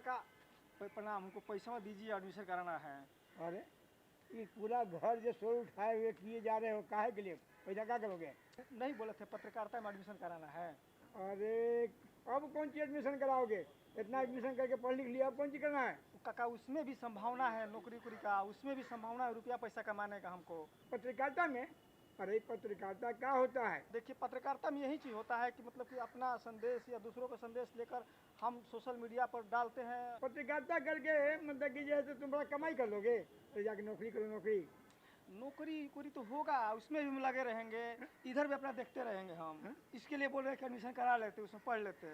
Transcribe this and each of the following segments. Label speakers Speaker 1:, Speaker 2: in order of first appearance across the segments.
Speaker 1: काका प्रणाम, हमको पैसा दीजिए, एडमिशन कराना है।
Speaker 2: अरे ये पूरा घर जो शोर उठाए हुए किए जा रहे हो, काहे के लिए? पैसा क्या करोगे?
Speaker 1: नहीं बोले थे पत्रकारिता में एडमिशन कराना है।
Speaker 2: अरे अब कौन सी एडमिशन कराओगे? इतना एडमिशन करके पढ़ लिख लिया, अब कौन सी करना है?
Speaker 1: काका उसमें भी संभावना है नौकरी उकरी का, उसमें भी संभावना है रुपया पैसा कमाने का हमको।
Speaker 2: पत्रकारिता में? अरे पत्रकारिता क्या होता है?
Speaker 1: देखिए पत्रकारिता में यही चीज़ होता है कि मतलब कि अपना संदेश या दूसरों का संदेश लेकर हम सोशल मीडिया पर डालते हैं।
Speaker 2: पत्रकारिता करके मतलब कि जैसे तुम बड़ा कमाई कर लोगे तो जाके नौकरी करो।
Speaker 1: नौकरी उकरी तो होगा, उसमें भी हम लगे रहेंगे, इधर भी अपना देखते रहेंगे हम। इसके लिए बोल रहे हैं कि एडमिशन करा लेते, उसमें पढ़ लेते,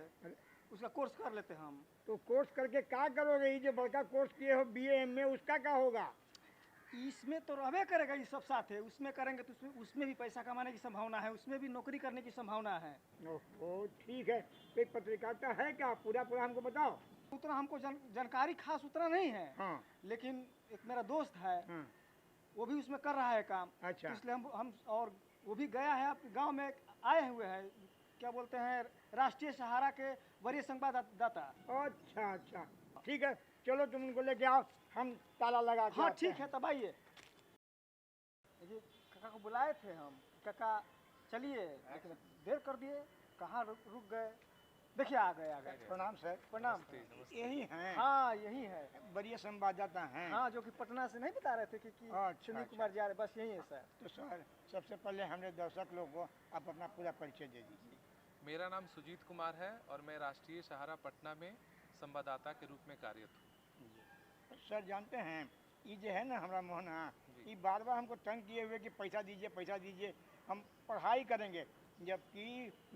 Speaker 1: उसका कोर्स कर लेते हम।
Speaker 2: तो कोर्स करके क्या करोगे? ये जो बड़का कोर्स किए हो BA MA, उसका क्या होगा?
Speaker 1: इसमें तो रहबे करेगा ये सब साथ है, उसमें करेंगे तो उसमें भी पैसा कमाने की संभावना है, उसमें भी नौकरी करने की संभावना है।
Speaker 2: ओहो ठीक है, कोई पत्रकारिता है क्या? पूरा हमको बताओ।
Speaker 1: उतना हमको जानकारी खास उतना नहीं है।
Speaker 2: हाँ।
Speaker 1: लेकिन एक मेरा दोस्त है।
Speaker 2: हाँ।
Speaker 1: वो भी उसमें कर रहा है काम।
Speaker 2: अच्छा।
Speaker 1: तो इसलिए हम और वो भी गया है, आपके गांव में आए हुए हैं, क्या बोलते हैं, राष्ट्रीय सहारा के वरीय संवाददाता।
Speaker 2: अच्छा अच्छा ठीक है, चलो तुम उनको लेके आओ, हम ताला लगा के
Speaker 1: हाँ
Speaker 2: आते
Speaker 1: ठीक
Speaker 2: हैं।
Speaker 1: है, तब आइए। ये काका को बुलाए थे हम, काका चलिए, लेकिन देर कर दिए, कहाँ रुक गए। देखिए आ गए।
Speaker 2: प्रणाम सर।
Speaker 1: प्रणाम।
Speaker 2: यही हैं?
Speaker 1: हाँ यही है,
Speaker 2: वरीय संवाददाता हैं।
Speaker 1: हाँ, जो कि पटना से नहीं बता रहे थे कि सुनील कुमार जा रहे, बस यही है सर।
Speaker 2: तो सर सबसे पहले हमने दर्शक लोग को आप अपना पूरा परिचय दे दीजिए।
Speaker 3: मेरा नाम सुजीत कुमार है और मैं राष्ट्रीय सहारा पटना में संवाददाता के रूप में कार्यरत हूँ।
Speaker 2: सर जानते हैं ये जो है ना हमारा मोहना, ये बार बार हमको तंग किए हुए कि पैसा दीजिए, हम पढ़ाई करेंगे, जबकि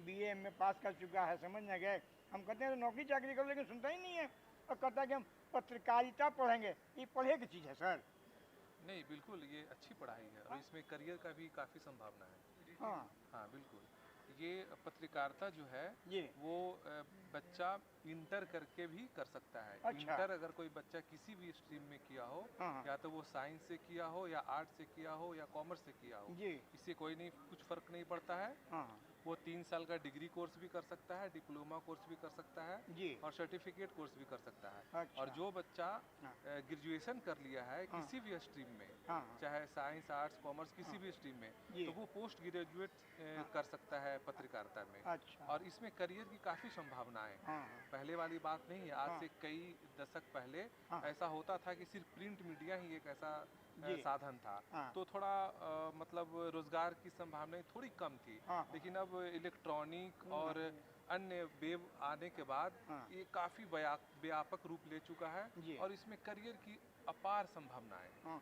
Speaker 2: BA में पास कर चुका है, समझ न गए। हम कहते हैं तो नौकरी चाकरी करो, लेकिन सुनता ही नहीं है और कहता है कि हम पत्रकारिता पढ़ेंगे। ये पढ़े की चीज़ है सर?
Speaker 3: नहीं, बिल्कुल ये अच्छी पढ़ाई है और इसमें करियर का भी काफ़ी संभावना है। हाँ बिल्कुल, ये पत्रकारिता जो है वो बच्चा इंटर करके भी कर सकता है।
Speaker 2: अच्छा।
Speaker 3: इंटर अगर कोई बच्चा किसी भी स्ट्रीम में किया हो, या तो वो साइंस से किया हो या आर्ट से किया हो या कॉमर्स से किया हो, इससे कोई नहीं, कुछ फर्क नहीं पड़ता है। वो 3 साल का डिग्री कोर्स भी कर सकता है, डिप्लोमा कोर्स भी कर सकता है और सर्टिफिकेट कोर्स भी कर सकता है।
Speaker 2: अच्छा।
Speaker 3: और जो बच्चा ग्रेजुएशन कर लिया है किसी भी स्ट्रीम में, चाहे साइंस आर्ट्स कॉमर्स किसी भी स्ट्रीम में, तो वो पोस्ट ग्रेजुएट कर सकता है पत्रकारिता में।
Speaker 2: अच्छा।
Speaker 3: और इसमें करियर की काफ़ी संभावनाएं हैं। पहले वाली बात नहीं है, आज से कई दशक पहले ऐसा होता था कि सिर्फ प्रिंट मीडिया ही एक ऐसा साधन था, तो थोड़ा मतलब रोजगार की संभावनाएं थोड़ी कम थी। लेकिन अब इलेक्ट्रॉनिक और अन्य वेब आने के बाद ये काफ़ी व्यापक रूप ले चुका है और इसमें करियर की अपार संभावनाएं।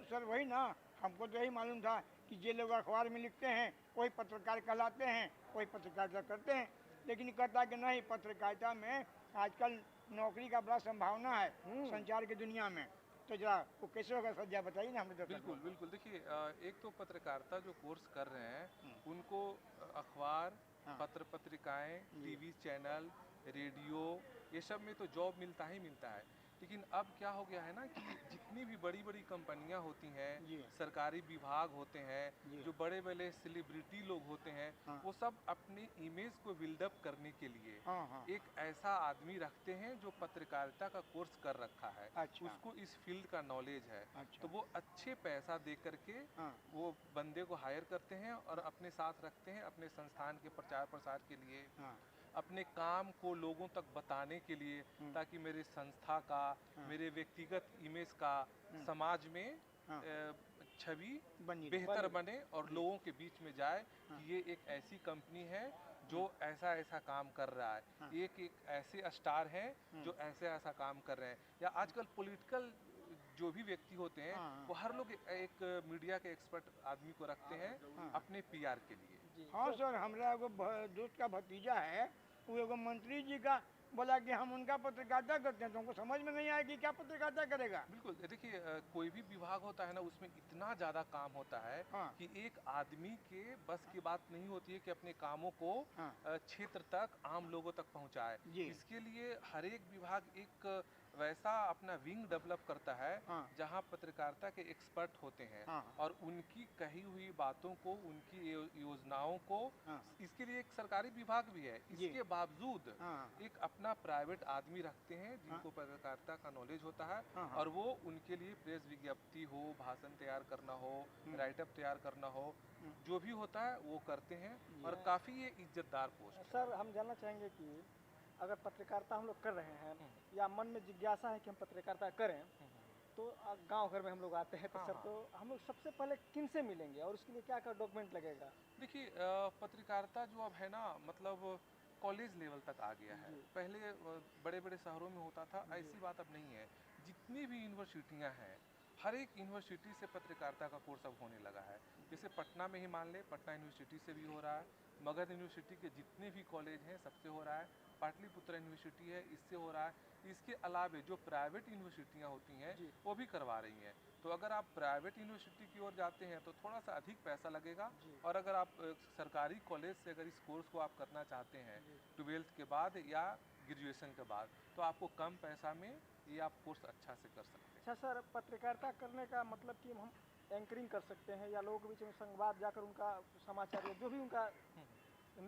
Speaker 2: सर वही ना, हमको तो यही मालूम था कि जे लोग अखबार में लिखते हैं वही पत्रकार कहलाते हैं, वही पत्रकारिता करते हैं, लेकिन कहता कि नहीं, पत्रकारिता में आजकल नौकरी का बड़ा संभावना है संचार की दुनिया में। तो जरा वो कैसे होगा सर, जरा बताइए ना हमें। तो
Speaker 3: बिल्कुल देखिए, एक तो पत्रकारिता जो कोर्स कर रहे हैं उनको अखबार, पत्र पत्रिकाएं, टीवी चैनल, रेडियो, ये सब में तो जॉब मिलता ही मिलता है। लेकिन अब क्या हो गया है ना कि जितनी भी बड़ी बड़ी कंपनियां होती हैं, सरकारी विभाग होते हैं, जो बड़े बड़े सेलिब्रिटी लोग होते हैं, वो सब अपनी इमेज को बिल्डअप करने के लिए एक ऐसा आदमी रखते हैं जो पत्रकारिता का कोर्स कर रखा है।
Speaker 2: अच्छा।
Speaker 3: उसको इस फील्ड का नॉलेज है।
Speaker 2: अच्छा।
Speaker 3: तो वो अच्छे पैसा दे करके वो बंदे को हायर करते हैं और अपने साथ रखते हैं, अपने संस्थान के प्रचार प्रसार के लिए, अपने काम को लोगों तक बताने के लिए, ताकि मेरे संस्था का, मेरे व्यक्तिगत इमेज का समाज में छवि बेहतर बने और लोगों के बीच में जाए कि ये एक ऐसी कंपनी है जो ऐसा ऐसा काम कर रहा है, एक ऐसे स्टार हैं जो ऐसा काम कर रहे हैं। या आजकल पॉलिटिकल जो भी व्यक्ति होते हैं वो हर लोग एक मीडिया के एक्सपर्ट आदमी को रखते हैं अपने PR के लिए।
Speaker 2: हाँ सर, हमारा एगो दोस्त का भतीजा है, वो एगो मंत्री जी का बोला कि हम उनका पत्रकारिता करते हैं, तो हमको समझ में नहीं आया कि क्या पत्रकारिता करेगा।
Speaker 3: बिल्कुल देखिए, कोई भी विभाग होता है ना, उसमें इतना ज़्यादा काम होता है कि एक आदमी के बस की बात नहीं होती है कि अपने कामों को क्षेत्र तक, आम लोगों तक पहुंचाए। इसके लिए हर एक विभाग एक वैसा अपना विंग डेवलप करता है
Speaker 2: हाँ।
Speaker 3: जहाँ पत्रकारिता के एक्सपर्ट होते हैं
Speaker 2: हाँ।
Speaker 3: और उनकी कही हुई बातों को, उनकी योजनाओं को,
Speaker 2: हाँ।
Speaker 3: इसके लिए एक सरकारी विभाग भी है, इसके बावजूद
Speaker 2: हाँ।
Speaker 3: एक अपना प्राइवेट आदमी रखते हैं जिनको पत्रकारिता का नॉलेज होता है
Speaker 2: हाँ।
Speaker 3: और वो उनके लिए प्रेस विज्ञप्ति हो, भाषण तैयार करना हो, राइटअप तैयार करना हो, जो भी होता है वो करते हैं और काफ़ी ये इज्जतदार पोस्ट है।
Speaker 1: सर हम जानना चाहेंगे कि अगर पत्रकारिता हम लोग कर रहे हैं या मन में जिज्ञासा है कि हम पत्रकारिता करें, तो गांव घर में हम लोग आते हैं तो सर तो हम लोग सबसे पहले किन से मिलेंगे और उसके लिए क्या क्या डॉक्यूमेंट लगेगा?
Speaker 3: देखिए पत्रकारिता जो अब है ना, मतलब कॉलेज लेवल तक आ गया है। पहले बड़े बड़े शहरों में होता था, ऐसी बात अब नहीं है। जितनी भी यूनिवर्सिटियां हैं, हर एक यूनिवर्सिटी से पत्रकारिता का कोर्स अब होने लगा है। जैसे पटना में ही मान ले, पटना यूनिवर्सिटी से भी हो रहा है, मगध यूनिवर्सिटी के जितने भी कॉलेज हैं सबसे हो रहा है, पाटलिपुत्र यूनिवर्सिटी है इससे हो रहा है। इसके अलावे जो प्राइवेट यूनिवर्सिटियां होती हैं वो भी करवा रही हैं। तो अगर आप प्राइवेट यूनिवर्सिटी की ओर जाते हैं तो थोड़ा सा अधिक पैसा लगेगा, और अगर आप सरकारी कॉलेज से अगर इस कोर्स को आप करना चाहते हैं 12th के बाद या ग्रेजुएशन के बाद, तो आपको कम पैसा में ये आप कोर्स अच्छा से कर सकते हैं।
Speaker 1: अच्छा सर, पत्रकारिता करने का मतलब कि हम एंकरिंग कर सकते हैं या लोगों के बीच में संवाद जाकर उनका समाचार या जो भी उनका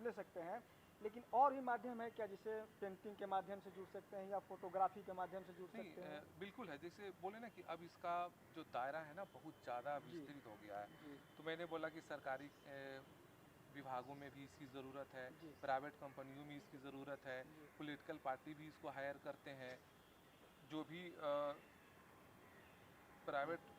Speaker 1: ले सकते हैं, लेकिन और भी माध्यम है क्या, जिसे पेंटिंग के माध्यम से जुड़ सकते हैं या फोटोग्राफी के माध्यम से जुड़ सकते हैं?
Speaker 3: बिल्कुल है। जैसे बोले ना कि अब इसका जो दायरा है ना बहुत ज़्यादा विस्तृत हो गया है। तो मैंने बोला कि सरकारी विभागों में भी इसकी ज़रूरत है, प्राइवेट कंपनियों में इसकी ज़रूरत है, पॉलिटिकल पार्टी भी इसको हायर करते हैं। जो भी प्राइवेट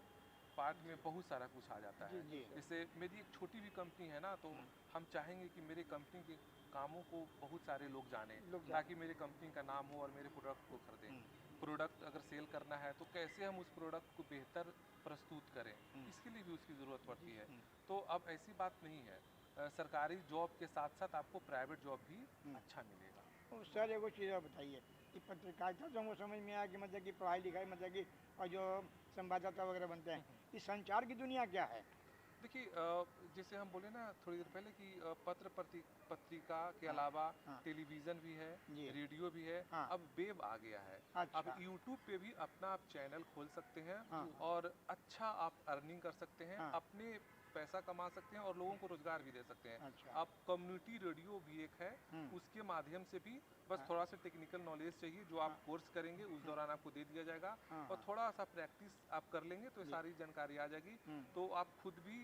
Speaker 3: पार्ट में बहुत सारा कुछ आ जाता है। जैसे मेरी एक छोटी भी कंपनी है ना, तो हम चाहेंगे कि मेरी कंपनी के कामों को बहुत सारे लोग जाने, ताकि मेरी कंपनी का नाम हो और मेरे प्रोडक्ट को खरीदें। प्रोडक्ट अगर सेल करना है तो कैसे हम उस प्रोडक्ट को बेहतर प्रस्तुत करें, इसके लिए भी उसकी ज़रूरत पड़ती है। तो अब ऐसी बात नहीं है, सरकारी जॉब के साथ साथ आपको प्राइवेट जॉब भी अच्छा मिलेगा।
Speaker 2: सर एगो चीज़ और बताइए कि पत्रकारिता तो हमको समझ में आया कि मतलब कि पढ़ाई लिखाई मतलब कि और जो संवाददाता वगैरह बनते हैं, इस संचार की दुनिया क्या है?
Speaker 3: देखिए जैसे हम बोले ना थोड़ी देर पहले कि पत्रिका के अलावा टेलीविज़न भी है, रेडियो भी है, अब वेब आ गया है। अब यूट्यूब पे भी अपना आप चैनल खोल सकते हैं और अच्छा आप अर्निंग कर सकते हैं, अपने पैसा कमा सकते हैं और लोगों को रोजगार भी दे सकते हैं। आप कम्युनिटी रेडियो भी एक है, उसके माध्यम से भी बस थोड़ा सा टेक्निकल नॉलेज चाहिए, जो आप कोर्स करेंगे उस दौरान आपको दे दिया जाएगा और थोड़ा सा प्रैक्टिस आप कर लेंगे तो सारी जानकारी आ जाएगी, तो आप खुद भी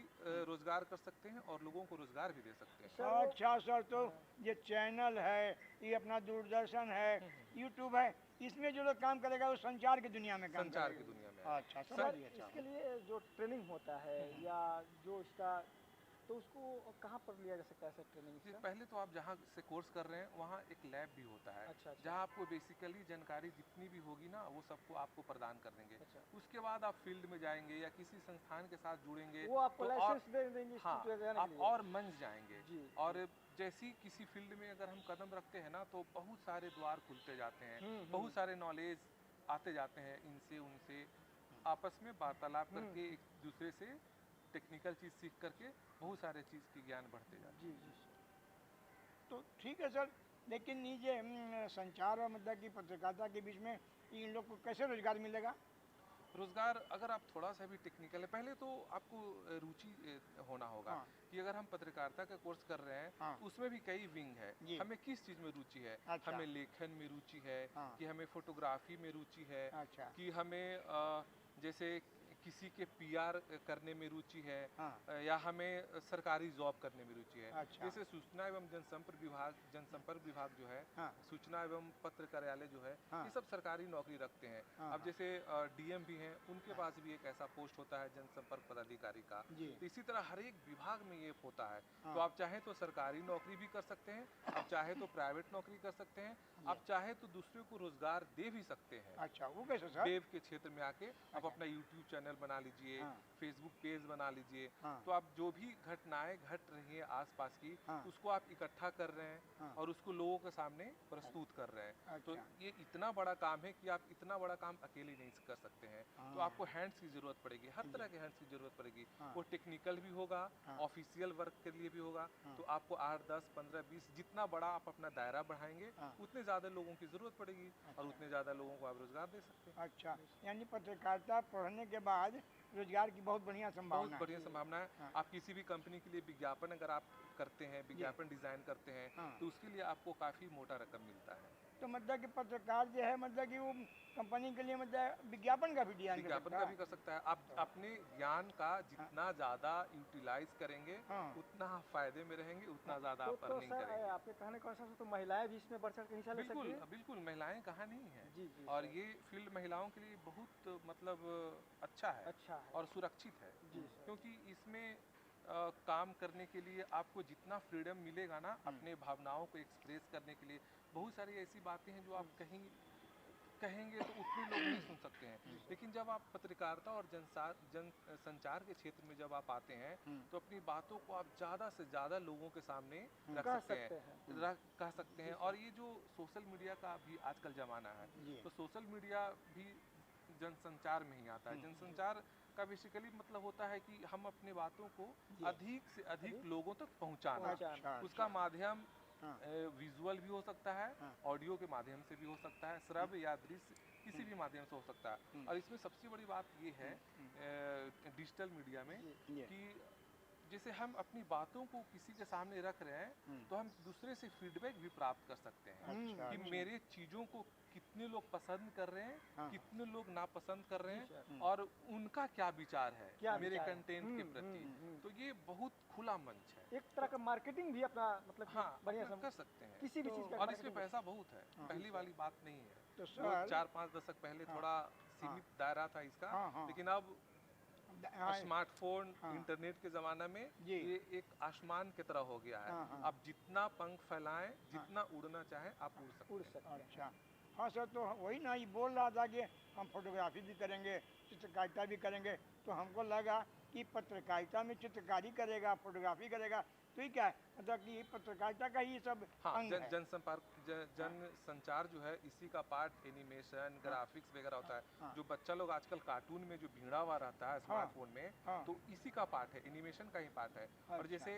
Speaker 3: रोजगार कर सकते हैं और लोगों को रोजगार भी दे सकते हैं।
Speaker 2: अच्छा सर, तो ये चैनल है, ये अपना दूरदर्शन है, यूट्यूब है, इसमें जो लोग काम करेगा वो संचार की दुनिया में काम
Speaker 3: संचार
Speaker 2: करेगा।
Speaker 3: की दुनिया में।
Speaker 2: अच्छा
Speaker 1: सर, इसके लिए जो ट्रेनिंग होता है या जो इसका, तो उसको कहाँ पर लिया जा सकता है सर ट्रेनिंग?
Speaker 3: पहले तो आप जहाँ से कोर्स कर रहे हैं वहाँ एक लैब भी होता है।
Speaker 1: अच्छा।
Speaker 3: जहाँ आपको बेसिकली जानकारी जितनी भी होगी ना वो सबको आपको प्रदान कर देंगे।
Speaker 1: अच्छा।
Speaker 3: उसके बाद आप फील्ड में जाएंगे या किसी संस्थान के साथ जुड़ेंगे,
Speaker 1: वो आपको लाइसेंस दे देंगे।
Speaker 3: हाँ, आप और मंच जाएंगे और जैसी किसी फील्ड में अगर हम कदम रखते हैं ना तो बहुत सारे द्वार खुलते जाते हैं, बहुत सारे नॉलेज आते जाते हैं, इनसे उनसे आपस में वार्तालाप करके एक दूसरे से टेक्निकल चीज़ सीख करके बहुत सारे चीज़ की ज्ञान बढ़ते जाते हैं।
Speaker 2: जी। तो ठीक है सर, लेकिन ये संचार और मतलब कि पत्रकारिता के बीच में इन लोग को कैसे रोजगार मिलेगा?
Speaker 3: रोजगार अगर आप थोड़ा सा भी टेक्निकल है, पहले तो आपको रुचि होना होगा कि अगर हम पत्रकारिता का कोर्स कर रहे हैं उसमें भी कई विंग है, हमें किस चीज़ में रुचि है। हमें लेखन में रुचि है कि हमें फोटोग्राफी में रुचि है कि हमें जैसे किसी के PR करने में रुचि है या हमें सरकारी जॉब करने में रुचि है। जैसे सूचना एवं जनसंपर्क विभाग जो है, सूचना एवं पत्र कार्यालय जो है, ये सब सरकारी नौकरी रखते हैं। अब जैसे DM भी हैं, उनके पास भी एक ऐसा पोस्ट होता है जनसंपर्क पदाधिकारी का। तो इसी तरह हर एक विभाग में ये होता है। तो आप चाहें तो सरकारी नौकरी भी कर सकते हैं, आप चाहे तो प्राइवेट नौकरी कर सकते हैं, आप चाहे तो दूसरे को रोजगार दे भी सकते हैं।
Speaker 2: अच्छा, वो कैसे सर?
Speaker 3: वेब के क्षेत्र में आके आप अपना YouTube चैनल चैनल बना लीजिए,
Speaker 2: हाँ।
Speaker 3: फेसबुक पेज बना लीजिए।
Speaker 2: हाँ।
Speaker 3: तो आप जो भी घटनाएं घट रही हैं आसपास की,
Speaker 2: हाँ।
Speaker 3: उसको आप इकट्ठा कर रहे हैं
Speaker 2: हाँ।
Speaker 3: और उसको लोगों के सामने प्रस्तुत कर रहे हैं। तो
Speaker 2: अच्छा।
Speaker 3: ये इतना बड़ा काम है कि आप इतना बड़ा काम अकेले नहीं कर सकते हैं।
Speaker 2: हाँ।
Speaker 3: तो आपको हैंड्स की ज़रूरत पड़ेगी, हर तरह के हैंड्स की ज़रूरत पड़ेगी।
Speaker 2: हाँ।
Speaker 3: वो टेक्निकल भी होगा,
Speaker 2: हाँ।
Speaker 3: ऑफिशियल वर्क के लिए भी होगा।
Speaker 2: हाँ।
Speaker 3: तो आपको 8, 10, 15, 20 जितना बड़ा आप अपना दायरा बढ़ाएंगे,
Speaker 2: हाँ।
Speaker 3: उतने ज़्यादा लोगों की ज़रूरत पड़ेगी और
Speaker 2: अच्छा।
Speaker 3: उतने ज़्यादा लोगों को आप रोज़गार दे सकते हैं।
Speaker 2: अच्छा, यानी पत्रकारिता पढ़ने के बाद रोजगार की बहुत बढ़िया
Speaker 3: बहुत
Speaker 2: संभावना है।
Speaker 3: बढ़िया संभावना है।
Speaker 2: हाँ।
Speaker 3: आप किसी भी कंपनी के लिए विज्ञापन अगर आप करते हैं, विज्ञापन डिज़ाइन करते हैं,
Speaker 2: हाँ।
Speaker 3: तो उसके लिए आपको काफ़ी मोटा रकम मिलता है।
Speaker 2: तो मतलब कि पत्रकार जो है मतलब कि वो कंपनी के लिए मतलब विज्ञापन का भी डिजाइन कर
Speaker 3: विज्ञापन
Speaker 2: सकता
Speaker 3: का
Speaker 2: है।
Speaker 3: भी कर सकता है। आप अपने ज्ञान का जितना ज़्यादा यूटिलाइज करेंगे,
Speaker 2: हाँ।
Speaker 3: उतना आप फायदे में रहेंगे, उतना ज़्यादा आप
Speaker 1: तो
Speaker 3: अर्निंग
Speaker 1: सर
Speaker 3: करेंगे।
Speaker 1: आपके कहने का अनुसार तो महिलाएं भी इसमें बढ़ चढ़ के हिस्सा ले सकती
Speaker 3: बिल्कुल,
Speaker 1: हैं?
Speaker 3: बिल्कुल महिलाएं कहाँ नहीं हैं।
Speaker 1: जी जी
Speaker 3: और
Speaker 1: सर।
Speaker 3: ये फील्ड महिलाओं के लिए बहुत मतलब अच्छा है
Speaker 1: अच्छा है।
Speaker 3: और सुरक्षित है।
Speaker 1: जी सर।
Speaker 3: क्योंकि इसमें काम करने के लिए आपको जितना फ्रीडम मिलेगा ना अपने भावनाओं को एक्सप्रेस करने के लिए, बहुत सारी ऐसी बातें हैं जो आप कहीं कहेंगे तो उतने लोग नहीं सुन सकते हैं। लेकिन जब आप पत्रकारिता और जन संचार के क्षेत्र में जब आप आते हैं, तो अपनी बातों को आप ज़्यादा से ज़्यादा लोगों के सामने रख
Speaker 1: कह
Speaker 3: सकते
Speaker 1: सकते
Speaker 3: हैं, कह सकते हैं। और ये जो सोशल मीडिया का भी आजकल ज़माना है,
Speaker 2: जी।
Speaker 3: तो सोशल मीडिया भी जनसंचार में ही आता है। जनसंचार का बेसिकली मतलब होता है कि हम अपनी बातों को
Speaker 2: जी।
Speaker 3: अधिक से अधिक लोगों तक पहुंचाना।
Speaker 2: अच्छा।
Speaker 3: उसका माध्यम
Speaker 2: हाँ।
Speaker 3: विजुअल भी हो सकता है,
Speaker 2: हाँ।
Speaker 3: ऑडियो के माध्यम से भी हो सकता है, श्रव्य या दृश्य किसी भी माध्यम से हो सकता है। और इसमें सबसे बड़ी बात ये है डिजिटल मीडिया में
Speaker 2: जी।
Speaker 3: कि जैसे हम अपनी बातों को किसी के सामने रख रहे हैं, तो हम दूसरे से फीडबैक भी प्राप्त कर सकते हैं
Speaker 2: अच्छा।
Speaker 3: कि मेरे चीज़ों को कितने लोग पसंद कर रहे हैं,
Speaker 2: हाँ।
Speaker 3: कितने लोग नापसंद कर रहे
Speaker 1: जी
Speaker 3: हैं और उनका क्या विचार है
Speaker 1: क्या
Speaker 3: मेरे
Speaker 1: विचार है?
Speaker 3: कंटेंट के प्रति। तो ये बहुत खुला मंच है।
Speaker 1: एक तरह का मार्केटिंग भी अपना मतलब कि
Speaker 3: हाँ,
Speaker 1: बढ़िया
Speaker 3: अपना
Speaker 1: सम
Speaker 3: कर सकते हैं।
Speaker 1: किसी भी
Speaker 2: तो-
Speaker 1: चीज़ का
Speaker 3: और इसमें
Speaker 1: marketing
Speaker 3: पैसा बहुत है,
Speaker 2: हाँ।
Speaker 3: पहली वाली बात नहीं है।
Speaker 2: तो
Speaker 3: जो
Speaker 2: सर
Speaker 3: 4-5 दशक पहले
Speaker 2: हाँ।
Speaker 3: थोड़ा सीमित दायरा था इसका,
Speaker 2: हाँ, हाँ।
Speaker 3: लेकिन अब
Speaker 2: हाँ।
Speaker 3: स्मार्टफोन,
Speaker 2: हाँ।
Speaker 3: इंटरनेट के ज़माना में
Speaker 2: जी।
Speaker 3: ये एक आसमान की तरह हो गया है।
Speaker 2: हाँ, हाँ।
Speaker 3: आप जितना पंख फैलाएं, जितना उड़ना चाहें, आप उड़ सकते
Speaker 1: उड़
Speaker 3: हैं।
Speaker 1: सकते हैं।
Speaker 2: अच्छा। हाँ सर, तो वही ना ये बोल रहा था कि हम फोटोग्राफी भी करेंगे, चित्रकारिता भी करेंगे। तो हमको लगा कि पत्रकारिता में चित्रकारी करेगा, फोटोग्राफी करेगा, तो ये क्या है मतलब कि पत्रकारिता का ही सब
Speaker 3: हाँ,
Speaker 2: अंग है।
Speaker 3: जन संचार जो है इसी का पार्ट एनिमेशन, ग्राफिक्स वगैरह होता है।
Speaker 2: हाँ।
Speaker 3: जो बच्चा लोग आजकल कार्टून में जो भीड़ा हुआ रहता है स्मार्टफोन में,
Speaker 2: हाँ।
Speaker 3: तो इसी का पार्ट है, एनिमेशन का ही पार्ट है। और
Speaker 2: अच्छा।
Speaker 3: जैसे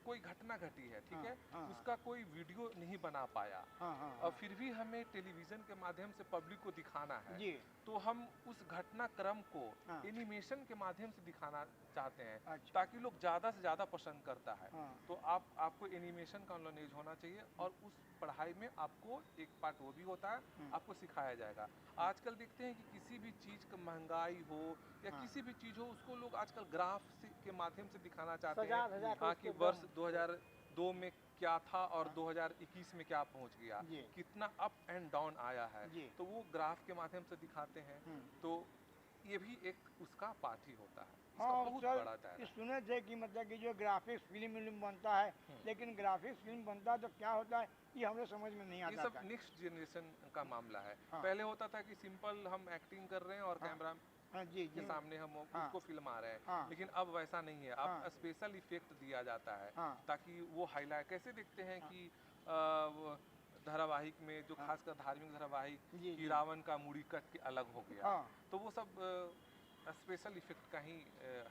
Speaker 3: कोई घटना घटी है, ठीक
Speaker 2: हाँ,
Speaker 3: है,
Speaker 2: हाँ।
Speaker 3: उसका कोई वीडियो नहीं बना पाया
Speaker 2: हाँ, हाँ,
Speaker 3: और फिर भी हमें टेलीविज़न के माध्यम से पब्लिक को दिखाना है,
Speaker 2: जी।
Speaker 3: तो हम उस घटनाक्रम को
Speaker 2: हाँ।
Speaker 3: एनिमेशन के माध्यम से दिखाना चाहते हैं,
Speaker 2: अच्छा।
Speaker 3: ताकि लोग ज़्यादा से ज़्यादा पसंद करता है।
Speaker 2: हाँ।
Speaker 3: तो आपको एनिमेशन का नॉलेज होना चाहिए और उस पढ़ाई में आपको एक पार्ट वो भी होता है, आपको सिखाया जाएगा। आजकल देखते हैं कि किसी भी चीज़ का महंगाई हो या
Speaker 2: हाँ।
Speaker 3: किसी भी चीज़ हो, उसको लोग आजकल ग्राफ के माध्यम से दिखाना चाहते
Speaker 1: सजा
Speaker 3: हैं।
Speaker 1: धजा के
Speaker 3: हाँ,
Speaker 1: उसको
Speaker 3: कि वर्ष
Speaker 1: एकदम
Speaker 3: 2002 में क्या था और 2021 में क्या पहुंच गया,
Speaker 2: जी।
Speaker 3: कितना अप एंड डाउन आया है,
Speaker 2: जी।
Speaker 3: तो वो ग्राफ के माध्यम से दिखाते हैं। तो ये भी एक उसका पार्ट ही होता है। इसका
Speaker 2: हाँ
Speaker 3: बहुत
Speaker 2: सर,
Speaker 3: बड़ा दायरा
Speaker 2: ये
Speaker 3: है।
Speaker 2: सुने थे कि मतलब कि जो ग्राफिक्स फिल्म बनता है, लेकिन ग्राफिक्स फिल्म बनता है तो क्या होता है ये हमें समझ में नहीं
Speaker 3: ये
Speaker 2: आता
Speaker 3: सब
Speaker 2: था।
Speaker 3: नेक्स्ट जनरेशन का मामला है।
Speaker 2: हाँ।
Speaker 3: पहले होता था कि सिंपल हम एक्टिंग कर रहे हैं और
Speaker 2: हाँ।
Speaker 3: कैमरा
Speaker 2: हाँ जी
Speaker 3: के
Speaker 2: जी।
Speaker 3: सामने हम
Speaker 2: हाँ।
Speaker 3: उसको फिल्मा रहे हैं।
Speaker 2: हाँ।
Speaker 3: लेकिन अब वैसा नहीं है, अब
Speaker 2: हाँ।
Speaker 3: स्पेशल इफेक्ट दिया जाता है
Speaker 2: हाँ।
Speaker 3: ताकि वो हाईलाइट। कैसे देखते हैं
Speaker 2: हाँ।
Speaker 3: कि वो धारावाहिक में जो
Speaker 2: हाँ।
Speaker 3: खासकर धार्मिक धारावाहिक
Speaker 2: जी,
Speaker 3: कि
Speaker 2: जी।
Speaker 3: रावण का मुड़ी कट के अलग हो गया,
Speaker 2: हाँ।
Speaker 3: तो वो सब स्पेशल इफेक्ट का ही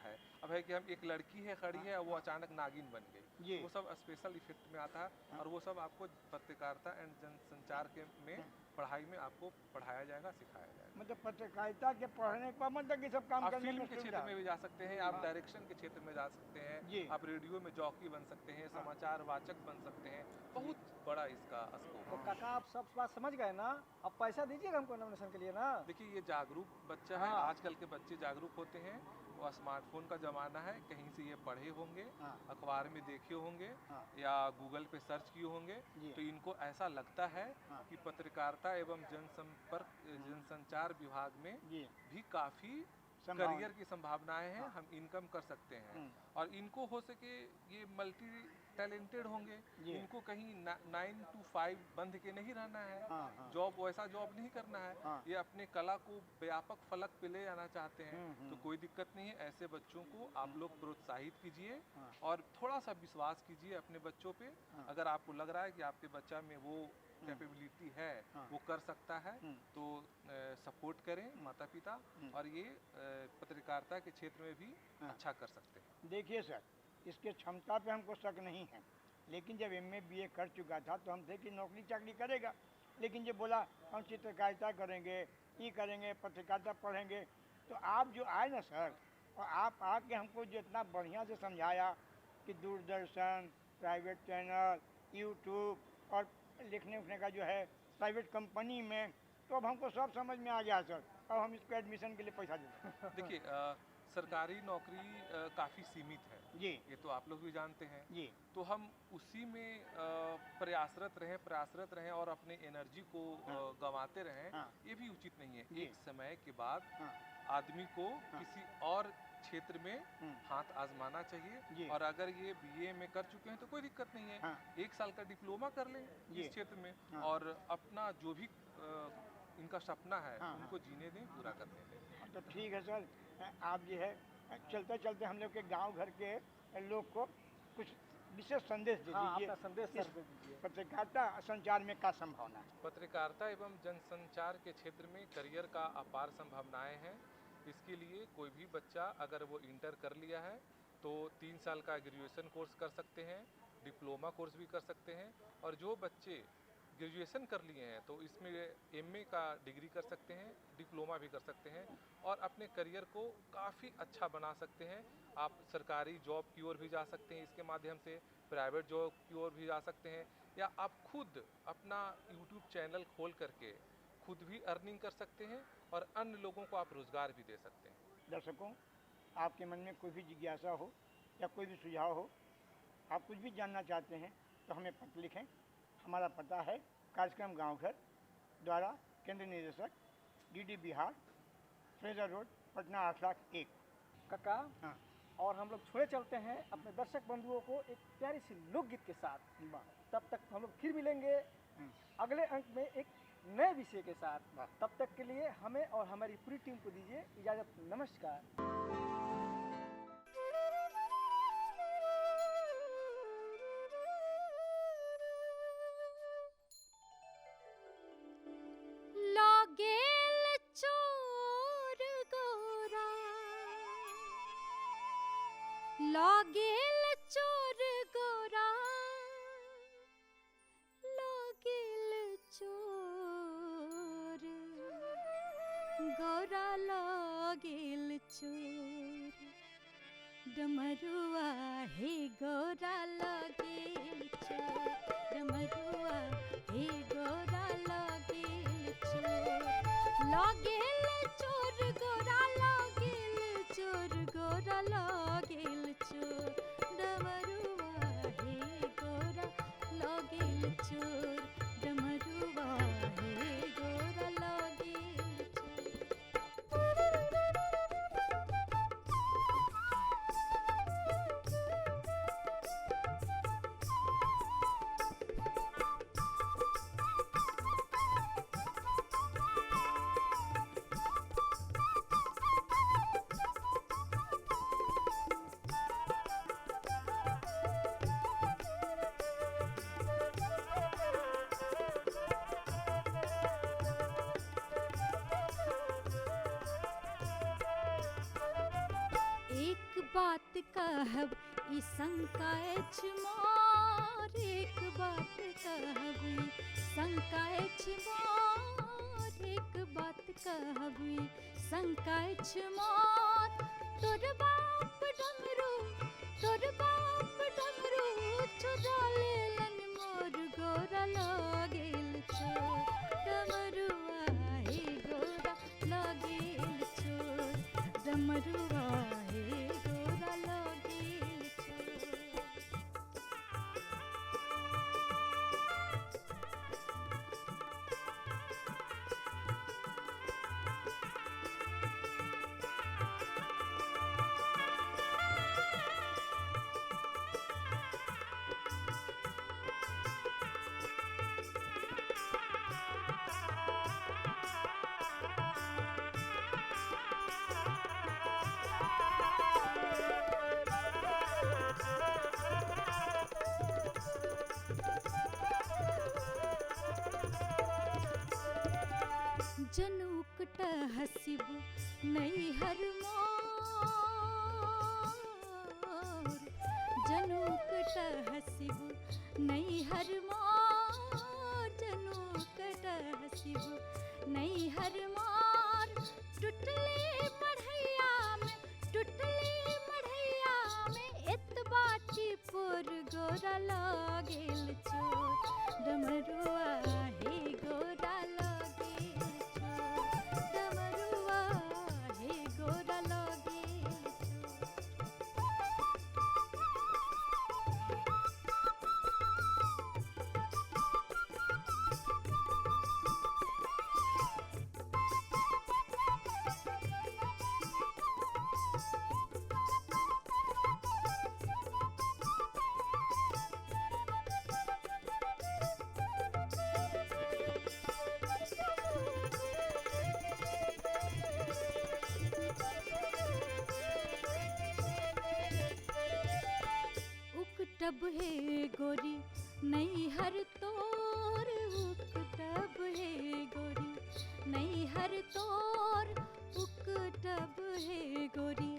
Speaker 3: है। अब है कि हम एक लड़की है खड़ी है और वो अचानक नागिन बन
Speaker 2: जी।
Speaker 3: गई, वो सब स्पेशल इफेक्ट में आता है। और वो सब आपको पत्रकारिता एंड जनसंचार के में पढ़ाई में आपको पढ़ाया जाएगा, सिखाया जाएगा।
Speaker 2: मतलब पत्रकारिता के पढ़ने के बाद मतलब कि सब काम
Speaker 3: आप
Speaker 2: करने
Speaker 3: फिल्म
Speaker 2: में
Speaker 3: के
Speaker 2: सुविधा
Speaker 3: क्षेत्र में भी जा सकते हैं, आप
Speaker 2: हाँ।
Speaker 3: डायरेक्शन के क्षेत्र में जा सकते हैं,
Speaker 2: जी।
Speaker 3: आप रेडियो में जॉकी बन सकते हैं,
Speaker 2: हाँ।
Speaker 3: समाचार वाचक बन सकते हैं। बहुत बड़ा इसका स्कोप
Speaker 1: तो
Speaker 3: है।
Speaker 1: काका आप सब बात समझ गए ना? अब पैसा दीजिएगा हमको नॉमिनेशन के लिए ना?
Speaker 3: देखिए, ये जागरूक बच्चा है।
Speaker 1: हाँ।
Speaker 3: आजकल के बच्चे जागरूक होते हैं। वो स्मार्टफोन का ज़माना है, कहीं से ये पढ़े होंगे,
Speaker 2: हाँ।
Speaker 3: अखबार में देखे होंगे
Speaker 2: हाँ।
Speaker 3: या गूगल पे सर्च किए होंगे,
Speaker 2: जी।
Speaker 3: तो इनको ऐसा लगता है
Speaker 2: हाँ।
Speaker 3: कि पत्रकारिता एवं जनसंपर्क जनसंचार विभाग में
Speaker 2: जी।
Speaker 3: भी काफ़ी करियर की संभावनाएं हैं, हम इनकम कर सकते हैं। और इनको हो सके ये मल्टी टैलेंटेड होंगे, इनको कहीं 9 to 5 बंध के नहीं रहना है, जॉब वैसा जॉब नहीं करना है, ये अपने कला को व्यापक फलक पे ले जाना चाहते हैं, तो कोई दिक्कत नहीं है। ऐसे बच्चों को आप लोग प्रोत्साहित कीजिए और थोड़ा सा विश्वास कीजिए अपने बच्चों पे। अगर आपको लग रहा है कि आपके बच्चा में वो कैपेबिलिटी है, वो कर सकता है, तो सपोर्ट करें माता पिता, और ये पत्रकारिता के क्षेत्र में भी अच्छा कर सकते हैं।
Speaker 2: देखिए सर, इसके क्षमता पे हमको शक नहीं है, लेकिन जब MA BA कर चुका था तो हम थे कि नौकरी चाकरी करेगा, लेकिन जब बोला हम चित्रकारिता करेंगे, ये करेंगे, पत्रकारिता पढ़ेंगे, तो आप जो आए ना सर, और आप आके हमको जो इतना बढ़िया से समझाया कि दूरदर्शन, प्राइवेट चैनल, यूट्यूब और लिखने उखने का जो है प्राइवेट कंपनी में, तो अब हमको सब समझ में आ गया सर। अब हम इसको एडमिशन के लिए पैसा देते हैं।
Speaker 3: देखिए सरकारी नौकरी काफ़ी सीमित है
Speaker 2: जी,
Speaker 3: ये तो आप लोग भी जानते हैं
Speaker 2: जी,
Speaker 3: तो हम उसी में प्रयासरत रहें और अपने एनर्जी को गंवाते रहें, ये भी उचित नहीं है। एक समय के बाद आदमी को किसी और क्षेत्र में हाथ आजमाना चाहिए, और अगर ये BA में कर चुके हैं तो कोई दिक्कत नहीं है, 1 साल का डिप्लोमा कर लें इस क्षेत्र में, और अपना जो भी इनका सपना है उनको जीने दें, पूरा करने दें।
Speaker 2: तो ठीक है सर, आप जो है चलते चलते हम लोग के गांव घर के लोग को कुछ विशेष संदेश दे दीजिए।
Speaker 1: संदेश सर दे दीजिए।
Speaker 2: पत्रकारिता संचार में क्या संभावना है?
Speaker 3: पत्रकारिता एवं जनसंचार के क्षेत्र में करियर का अपार संभावनाएं हैं। इसके लिए कोई भी बच्चा अगर वो इंटर कर लिया है तो 3 साल का ग्रेजुएशन कोर्स कर सकते हैं, डिप्लोमा कोर्स भी कर सकते हैं, और जो बच्चे ग्रेजुएशन कर लिए हैं तो इसमें MA का डिग्री कर सकते हैं, डिप्लोमा भी कर सकते हैं, और अपने करियर को काफ़ी अच्छा बना सकते हैं। आप सरकारी जॉब की ओर भी जा सकते हैं इसके माध्यम से, प्राइवेट जॉब की ओर भी जा सकते हैं, या आप खुद अपना YouTube चैनल खोल करके खुद भी अर्निंग कर सकते हैं और अन्य लोगों को आप रोज़गार भी दे सकते हैं।
Speaker 2: दर्शकों, आपके मन में कोई भी जिज्ञासा हो या कोई भी सुझाव हो, आप कुछ भी जानना चाहते हैं तो हमें पत्र लिखें। हमारा पता है कार्यक्रम गांव घर, द्वारा केंद्र निदेशक DD Bihar, Fraser road, Patna 8,01,000।
Speaker 1: काका,
Speaker 2: हाँ,
Speaker 1: और हम लोग छोड़े चलते हैं अपने दर्शक बंधुओं को एक प्यारी सी लोकगीत के साथ। तब तक हम लोग फिर मिलेंगे अगले अंक में एक नए विषय के साथ। तब तक के लिए हमें और हमारी पूरी टीम को दीजिए इजाज़त। नमस्कार।
Speaker 4: लागेल चोर गोरा, लागेल चोर गोरा, लागेल चोर डमरुआ हे गोरा, लागेल चोर डमरुआ हे गोरा, लागेल चोर, लागेल चोर गोरा, लागेल चोर गोरा, लागेल चोर डमरुआ हे गोरा, लागेल चोर डमरुआ हे गोरा, लागेल चोर। बात कहब ई शंकाएछ मोर, एक बात कहब ई शंकाएछ मोर, एक बात कहब ई शंकाएछ मोर, तोर बाप डमरू, तोर बाप डमरू चुरा लेलन मोर गोरा, लागेल चोर डमरुआ हे गोरा, लागेल चोर डमरुआ हे गोरा, लागेल चोर। जनुकट हसिब नैहर मोर जनुकट हसिब नैहर मोर जनुकट हसिब नैहर मोर टुटले मढ़ैया में एतबाटी पुर गोरा लागेल चोर डमरुआ हे गोरा लागेल चोर डमरुआ हे गोरा लागेल चोर उकटब है गोरी नैहर तोर उकटब है गोरी नैहर तोर उकटब है गोरी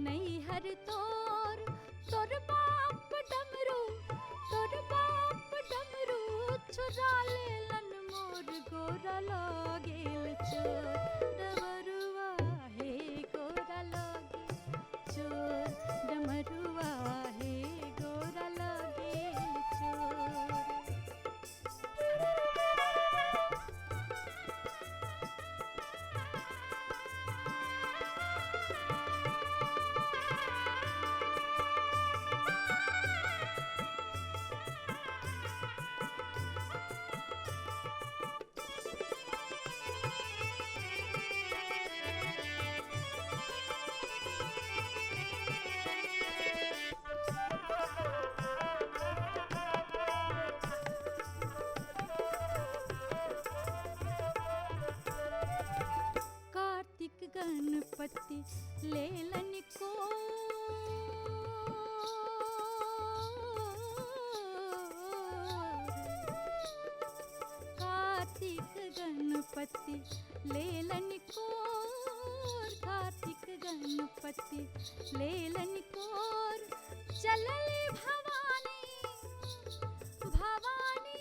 Speaker 4: नैहर तोर तोर बाप डमरू चुरा लेलन मोर गोरा लागेल चोर डमरुआ हे गोरा लागेल चोर डमरुआ हे गोरा लागेल चोर कार्तिक गणपति लेलन को कार्तिक गणपति लेलन कोर कार्तिक गणपति लेलन कोर चलली भवानी भवानी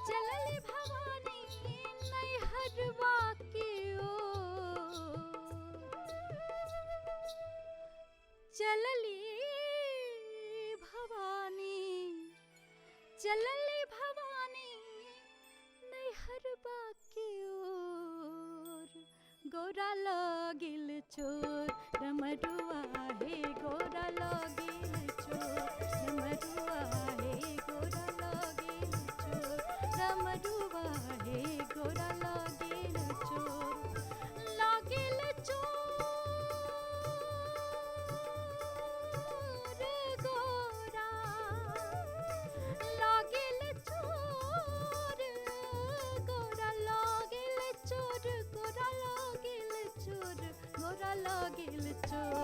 Speaker 4: चलली भवानी नैहरवा की ओर चलली भवानी नैहरवा की ओर गोरा लागेल चोर डमरुआ हे गोरा लागेल चोर डमरुआ हे गोरा लागेल चोर डमरुआ हे गोरा लागेल चोर लागेल चोर गोरा लागेल चोर गोरा लागेल चोर गोरा लागेल चोर गोरा लागेल चोर